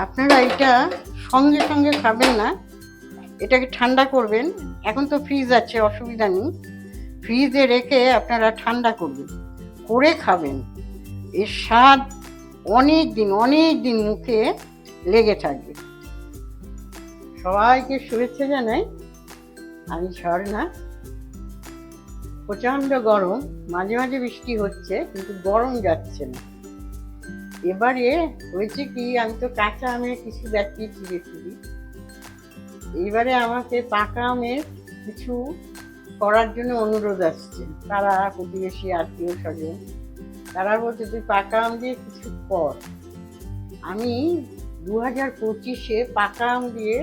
আপনারা এটা সঙ্গে সঙ্গে খাবেন না, এটাকে ঠান্ডা করবেন। এখন তো ফ্রিজ আছে, অসুবিধা নেই, ফ্রিজে রেখে আপনারা ঠান্ডা করবেন, করে খাবেন। এর স্বাদ অনেক দিন মুখে লেগে থাকবে। সবাইকে শুভেচ্ছা জানাই। আমি ঝর্ণা। প্রচণ্ড গরম, মাঝে মাঝে বৃষ্টি হচ্ছে, কিন্তু গরম যাচ্ছে না। এবারে হয়েছে কি, আমি তো কাঁচা আমের কিছু দেখিয়েছি রেসিপি। এইবারে আমাকে পাকা আমের কিছু করার জন্য অনুরোধ আসছে। তারা প্রতিবেশী, আত্মীয় স্বজন, তারা বলছে তুই পাকা আম দিয়ে কিছু কর। আমি 2025-এ পাকা আম দিয়ে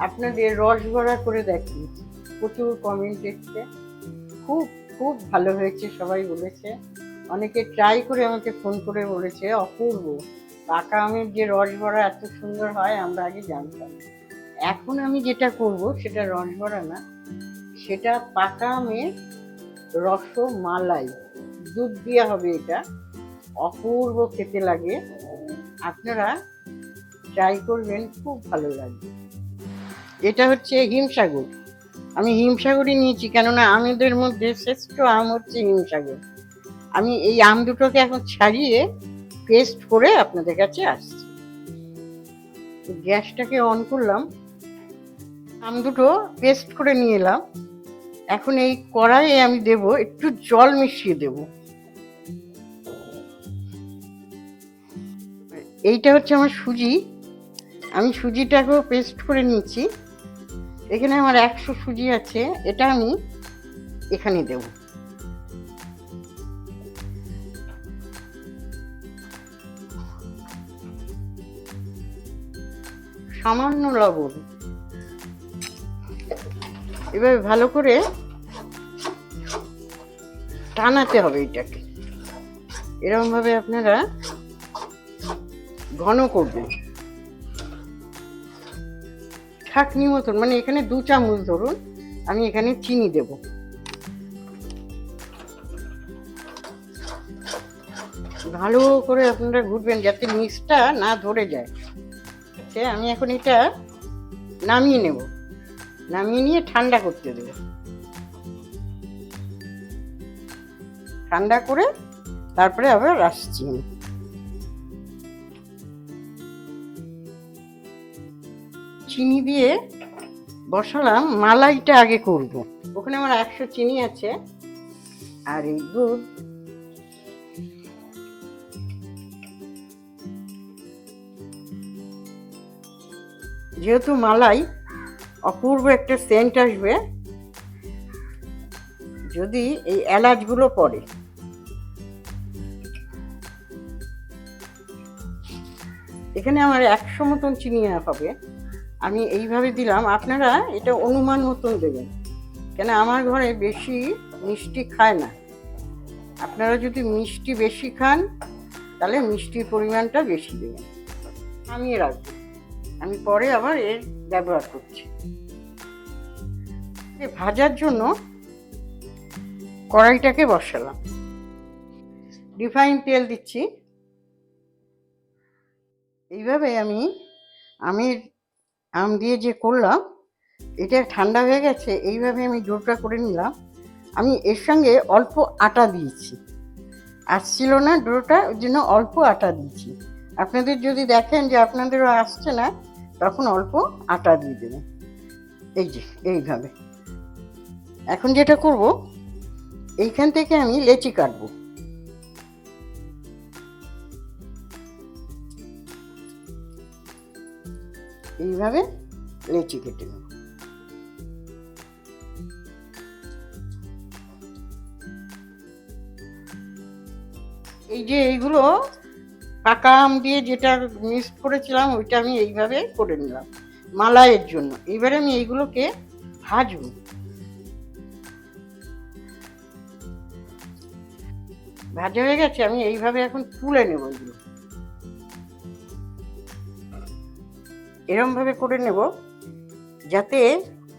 আপনাদের রসবড়া করে দেখিয়েছি। প্রচুর কমেন্ট এসছে, খুব খুব ভালো হয়েছে সবাই বলেছে। অনেকে ট্রাই করে আমাকে ফোন করে বলেছে অপূর্ব, পাকা আমের যে রসবড়া এত সুন্দর হয় আমরা আগে জানতাম। এখন আমি যেটা করব সেটা রসবড়া না, সেটা পাকা আমের রসমালাই, দুধ দেওয়া হবে। এটা অপূর্ব খেতে লাগে, আপনারা ট্রাই করবেন, খুব ভালো লাগবে। এটা হচ্ছে হিমসাগর। আমি হিমসাগরই নিয়েছি, কেননা আমাদের মধ্যে শ্রেষ্ঠ আম হচ্ছে হিমসাগর। আমি এই আম দুটোকে এখন ছাড়িয়ে পেস্ট করে আপনাদের কাছে আসছি। গ্যাসটাকে অন করলাম, আম দুটো পেস্ট করে নিয়ে এলাম। এখন এই কড়াইয়ে আমি দেব একটু জল মিশিয়ে দেব। এইটা হচ্ছে আমার সুজি, আমি সুজিটাকেও পেস্ট করে নিয়েছি। এখানে আমার 100 সুজি আছে, এটা আমি এখানে দেব। সামান্য লবণ। এভাবে ভালো করে টানাতে হবে এটাকে। এরকম ভাবে আপনারা ঘন করবেন, ঠাকনি মতন। মানে এখানে 2 চামচ ধরুন, আমি এখানে চিনি দেব। ভালো করে আপনারা ঘুরবেন যাতে মিক্সটা না ধরে যায়। আমি এখন এটা নামিয়ে নেব, নামিয়ে নিয়ে ঠান্ডা করতে দেব। ঠান্ডা করে তারপরে আবার আসছি। চিনি দিয়ে বসালাম, মালাইটা আগে করব। ওখানে আমার 100 চিনি আছে, আর এই দুধ। যেহেতু মালাই, অপূর্ব একটা সেন্ট আসবে যদি এই এলাচগুলো পড়ে। এখানে আমার 100 মতন চিনি হবে, আমি এইভাবে দিলাম। আপনারা এটা অনুমান মতন দেবেন, কেন আমার ঘরে বেশি মিষ্টি খায় না। আপনারা যদি মিষ্টি বেশি খান তাহলে মিষ্টির পরিমাণটা বেশি দেবেন। নামিয়ে রাখবেন, আমি পরে আবার এর ব্যবহার করছি। ভাজার জন্য কড়াইটাকে বসালাম, রিফাইন তেল দিচ্ছি। এইভাবে আমি আম দিয়ে যে করলাম, এটা ঠান্ডা হয়ে গেছে। এইভাবে আমি ডোটা করে নিলাম। আমি এর সঙ্গে অল্প আটা দিয়েছি, আসছিল না ডোটা, ওই জন্য অল্প আটা দিয়েছি। আপনাদের যদি দেখেন যে আপনাদেরও আসছে না, তখন অল্প আটা দিয়ে দেবেন। এই যে এইভাবে। এখন যেটা করব, এইখান থেকে আমি লেচি কাটবো। এইভাবে লেচি কেটে নেব। এই যে এইগুলো পাকা আম দিয়ে যেটা মিক্স করেছিলাম, ওইটা আমি এইভাবে করে নিলাম মালাইয়ের জন্য। এইবারে আমি এইগুলোকে ভাজবো। ভাজা হয়ে গেছে, আমি এইভাবে এখন তুলে নেব। এগুলো এরম ভাবে করে নেব যাতে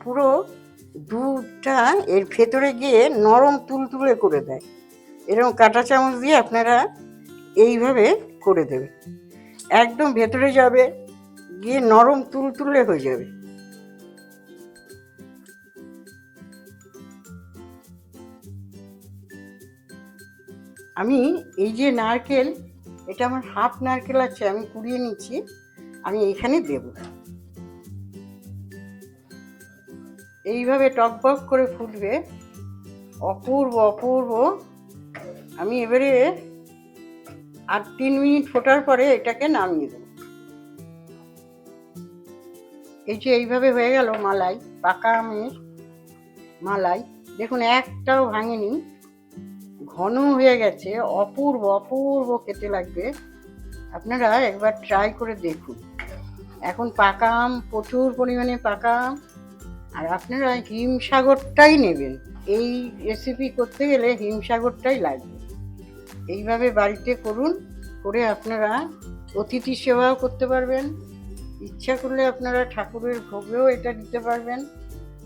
পুরো দুধটা এর ভেতরে গিয়ে নরম তুলতুলে করে দেয়। এরকম কাঁটা চামচ দিয়ে আপনারা এইভাবে করে দেবেন, একদম ভেতরে যাবে, গিয়ে নরম তুলতুলে হয়ে যাবে। আমি এই যে নারকেল, এটা আমার হাফ নারকেল আছে, আমি কুড়িয়ে নিচ্ছি, আমি এখানে দেব। এইভাবে টকবক করে ফুটবে, অপূর্ব অপূর্ব। আমি এবারে আর 3 মিনিট ফোটার পরে এটাকে নামিয়ে দেব। এই যে এইভাবে হয়ে গেল মালাই, পাকা আমের মালাই। দেখুন একটাও ভাঙেনি, ঘন হয়ে গেছে, অপূর্ব অপূর্ব খেতে লাগবে। আপনারা একবার ট্রাই করে দেখুন। এখন পাকা আম, প্রচুর পরিমাণে পাকা আম, আর আপনারা হিমসাগরটাই নেবেন। এই রেসিপি করতে গেলে হিমসাগরটাই লাগবে। এইভাবে বাড়িতে করুন, করে আপনারা অতিথি সেবাও করতে পারবেন। ইচ্ছা করলে আপনারা ঠাকুরের ভোগেও এটা দিতে পারবেন।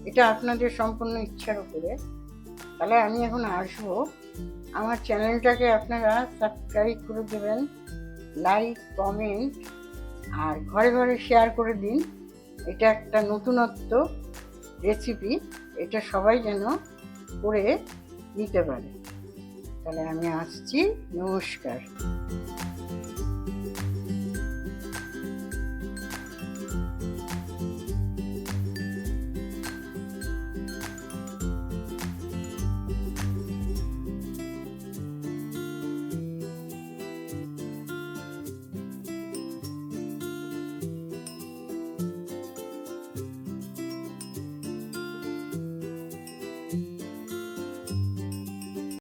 এটা আপনাদের সম্পূর্ণ ইচ্ছার উপরে। তাহলে আমি এখন আসবো, আমার চ্যানেলটাকে আপনারা সাবস্ক্রাইব করে দেবেন, লাইক কমেন্ট আর ঘরে ঘরে শেয়ার করে দিন। এটা একটা নতুনত্ব রেসিপি, এটা সবাই যেন করে নিতে পারে। তাহলে আমি আসছি, নমস্কার।